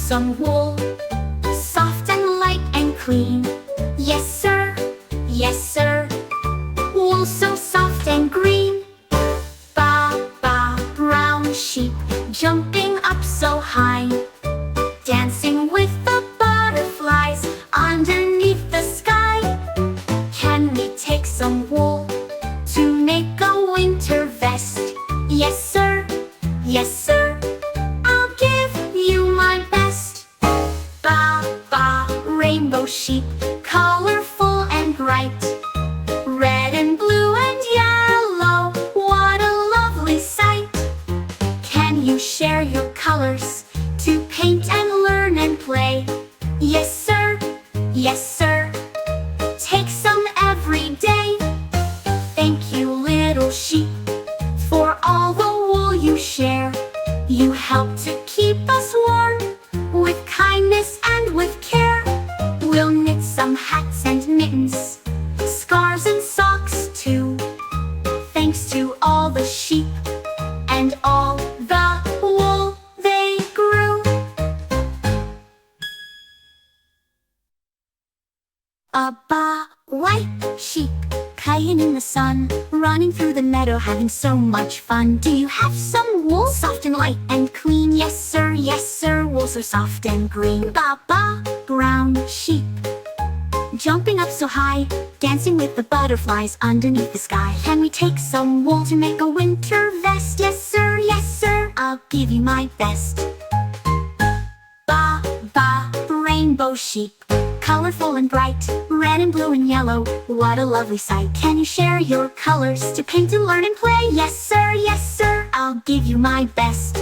some wool, soft and light and clean. Yes sir, yes sir, wool so soft and green. Baa baa brown sheep, jumping up so high, dancing with the butterflies underneath the sky. Can we take some wool to make a winter vest? Yes sir, yes sir, I'll give you my best. Baa baa rainbow sheep, colorful and bright, red and blue and yellow, what a lovely sight. Can you share your colors to paint and learn and play? Yes sir, yes sir, take some every day. Thank you little sheep for all the wool you share. You help to keep us warm with kindness and with care. We'll knit some hats and mittens, scarves and socks too. Thanks to all the sheep and all the wool they grew. A baa white sheep, cayenne in the sun, running through the meadow having so much fun. Do you have some wool, soft and light and clean? Yes sir, wool so soft and green. Baa baa brown sheep, jumping up so high, dancing with the butterflies underneath the sky. Can we take some wool to make a winter vest? Yes sir, I'll give you my best. Baa baa rainbow sheep, colorful and bright, red and blue and yellow, what a lovely sight. Can you share your colors to paint and learn and play? Yes sir, I'll give you my best.